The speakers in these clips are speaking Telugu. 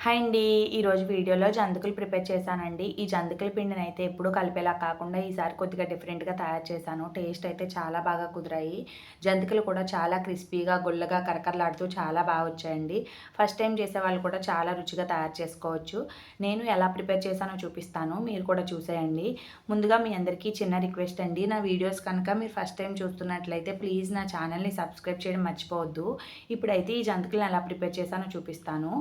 హాయ్ అండి. ఈరోజు వీడియోలో జంతికలు ప్రిపేర్ చేశానండి. ఈ జంతికల పిండిని అయితే ఎప్పుడూ కలిపేలా కాకుండా ఈసారి కొద్దిగా డిఫరెంట్‌గా తయారు చేశాను. టేస్ట్ అయితే చాలా బాగా కుదిరాయి. జంతికలు కూడా చాలా క్రిస్పీగా, గుల్లగా, కరకరలాడుతూ చాలా బాగా వచ్చాయండి. ఫస్ట్ టైం చేసేవాళ్ళు కూడా చాలా రుచిగా తయారు చేసుకోవచ్చు. నేను ఎలా ప్రిపేర్ చేశానో చూపిస్తాను. మీరు కూడా చూసేయండి. ముందుగా మీ అందరికీ చిన్న రిక్వెస్ట్ అండి. నా వీడియోస్ కనుక మీరు ఫస్ట్ టైం చూస్తున్నట్లయితే ప్లీజ్ నా ఛానల్‌ని సబ్స్క్రైబ్ చేయడం మర్చిపోవద్దు. ఇప్పుడైతే ఈ జంతికలను ఎలా ప్రిపేర్ చేశానో చూపిస్తాను.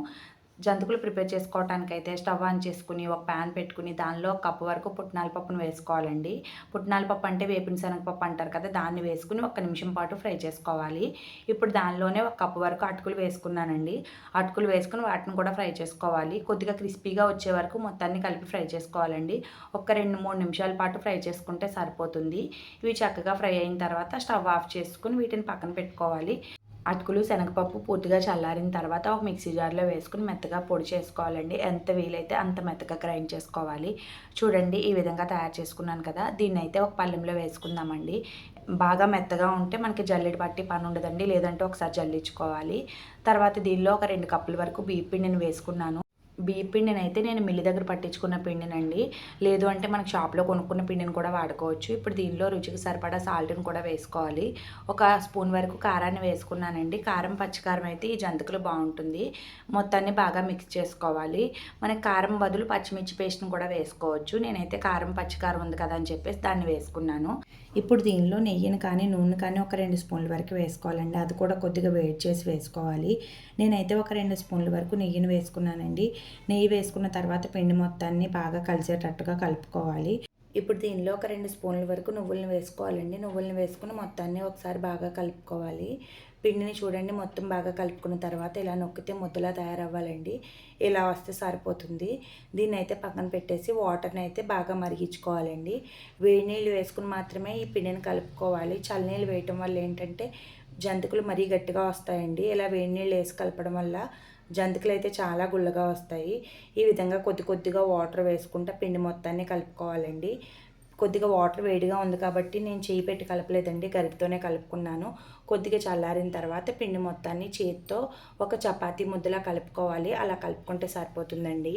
జంతికలు ప్రిపేర్ చేసుకోవటానికైతే స్టవ్ ఆన్ చేసుకుని ఒక ప్యాన్ పెట్టుకుని దానిలో ఒక కప్పు వరకు పుట్నాల పప్పును వేసుకోవాలండి. పుట్నాల పప్పు అంటే వేపిన శనగపప్పు అంటారు కదా, దాన్ని వేసుకుని ఒక్క నిమిషం పాటు ఫ్రై చేసుకోవాలి. ఇప్పుడు దానిలోనే ఒక కప్పు వరకు అటుకులు వేసుకున్నానండి. అటుకులు వేసుకుని వాటిని కూడా ఫ్రై చేసుకోవాలి. కొద్దిగా క్రిస్పీగా వచ్చే వరకు మొత్తాన్ని కలిపి ఫ్రై చేసుకోవాలండి. ఒక 2-3 నిమిషాల పాటు ఫ్రై చేసుకుంటే సరిపోతుంది. ఇవి చక్కగా ఫ్రై అయిన తర్వాత స్టవ్ ఆఫ్ చేసుకుని వీటిని పక్కన పెట్టుకోవాలి. అటుకులు, శనగపప్పు పూర్తిగా చల్లారిన తర్వాత ఒక మిక్సీ జార్‌లో వేసుకొని మెత్తగా పొడి చేసుకోవాలండి. ఎంత వీలైతే అంత మెత్తగా గ్రైండ్ చేసుకోవాలి. చూడండి ఈ విధంగా తయారు చేసుకున్నాను కదా, దీన్నైతే ఒక పళ్ళెంలో వేసుకుందామండి. బాగా మెత్తగా ఉంటే మనకి జల్లెడ పట్టి పని ఉండదండి. లేదంటే ఒకసారి జల్లించుకోవాలి. తర్వాత దీనిలో ఒక 2 కప్పుల వరకు బియ్యం పిండిని వేసుకున్నాను. బియ్యం పిండినైతే నేను మిల్లి దగ్గర పట్టించుకున్న పిండినండి. లేదు అంటే మనకు షాప్‌లో కొనుక్కున్న పిండిని కూడా వాడుకోవచ్చు. ఇప్పుడు దీనిలో రుచికి సరిపడా సాల్ట్‌ని కూడా వేసుకోవాలి. ఒక స్పూన్ వరకు కారాన్ని వేసుకున్నానండి. కారం, పచ్చికారం అయితే ఈ జంతికలు బాగుంటుంది. మొత్తాన్ని బాగా మిక్స్ చేసుకోవాలి. మనకి కారం బదులు పచ్చిమిర్చి పేస్ట్‌ని కూడా వేసుకోవచ్చు. నేనైతే కారం, పచ్చికారం ఉంది కదా అని చెప్పేసి దాన్ని వేసుకున్నాను. ఇప్పుడు దీనిలో నెయ్యిని కానీ, నూనె కానీ ఒక 2 స్పూన్ల వరకు వేసుకోవాలండి. అది కూడా కొద్దిగా వేడి చేసి వేసుకోవాలి. నేనైతే ఒక 2 స్పూన్ల వరకు నెయ్యిని వేసుకున్నానండి. నెయ్యి వేసుకున్న తర్వాత పిండి మొత్తాన్ని బాగా కలిసేటట్టుగా కలుపుకోవాలి. ఇప్పుడు దీనిలో ఒక 2 స్పూన్ల వరకు నువ్వులను వేసుకోవాలండి. నువ్వులను వేసుకుని మొత్తాన్ని ఒకసారి బాగా కలుపుకోవాలి. పిండిని చూడండి మొత్తం బాగా కలుపుకున్న తర్వాత ఇలా నొక్కితే ముద్దలా తయారవ్వాలండి. ఇలా వస్తే సరిపోతుంది. దీన్నైతే పక్కన పెట్టేసి వాటర్ని అయితే బాగా మరిగించుకోవాలండి. వేడి నీళ్ళు వేసుకుని మాత్రమే ఈ పిండిని కలుపుకోవాలి. చల్లనీళ్ళు వేయటం వల్ల ఏంటంటే జంతికలు మరీ గట్టిగా వస్తాయండి. ఇలా వేడి నీళ్ళు వేసి కలపడం వల్ల జంతికలు అయితే చాలా గుల్లగా వస్తాయి. ఈ విధంగా కొద్ది కొద్దిగా వాటర్ వేసుకుంటా పిండి మొత్తాన్ని కలుపుకోవాలండి. కొద్దిగా వాటర్ వేడిగా ఉంది కాబట్టి నేను చేయి పెట్టి కలపలేదండి, గరిటెతోనే కలుపుకున్నాను. కొద్దిగా చల్లారిన తర్వాత పిండి మొత్తాన్ని చేత్తో ఒక చపాతీ ముద్దలా కలుపుకోవాలి. అలా కలుపుకుంటే సరిపోతుందండి.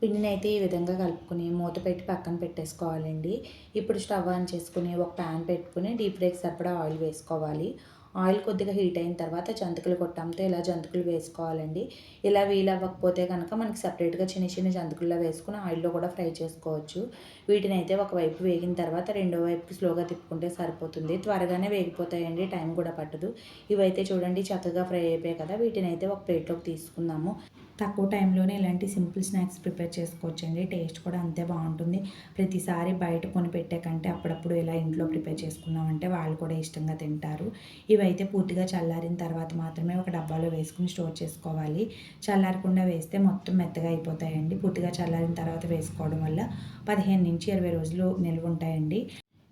పిండిని అయితే ఈ విధంగా కలుపుకుని మూత పెట్టి పక్కన పెట్టేసుకోవాలండి. ఇప్పుడు స్టవ్ ఆన్ చేసుకుని ఒక ప్యాన్ పెట్టుకుని డీప్ ఫ్రైకి సరిపడా ఆయిల్ వేసుకోవాలి. ఆయిల్ కొద్దిగా హీట్ అయిన తర్వాత జంతికలు కొట్టాంతో ఇలా జంతికలు వేసుకోవాలండి. ఇలా వీలవ్వకపోతే కనుక మనకి సపరేట్‌గా చిన్న చిన్న జంతికల్లా వేసుకుని ఆయిల్‌లో కూడా ఫ్రై చేసుకోవచ్చు. వీటిని అయితే ఒకవైపు వేగిన తర్వాత రెండో వైపుకి స్లోగా తిప్పుకుంటే సరిపోతుంది. త్వరగానే వేగిపోతాయండి, టైం కూడా పట్టదు. ఇవైతే చూడండి చక్కగా ఫ్రై అయిపోయాయి కదా, వీటిని అయితే ఒక ప్లేట్‌లోకి తీసుకుందాము. తక్కువ టైంలోనే ఇలాంటి సింపుల్ స్నాక్స్ ప్రిపేర్ చేసుకోవచ్చండి. టేస్ట్ కూడా అంతే బాగుంటుంది. ప్రతిసారి బయట కొనిపెట్టే కంటే అప్పుడప్పుడు ఇలా ఇంట్లో ప్రిపేర్ చేసుకున్నామంటే వాళ్ళు కూడా ఇష్టంగా తింటారు. ఇవైతే పూర్తిగా చల్లారిన తర్వాత మాత్రమే ఒక డబ్బాలో వేసుకుని స్టోర్ చేసుకోవాలి. చల్లారకుండా వేస్తే మొత్తం మెత్తగా అయిపోతాయండి. పూర్తిగా చల్లారిన తర్వాత వేసుకోవడం వల్ల 15-20 రోజులు నిల్వ ఉంటాయండి.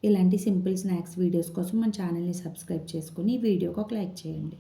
ఇలాంటి సింపుల్ స్నాక్స్ వీడియోస్ కోసం మన ఛానల్ని సబ్స్క్రైబ్ చేసుకుని వీడియోకి ఒక లైక్ చేయండి.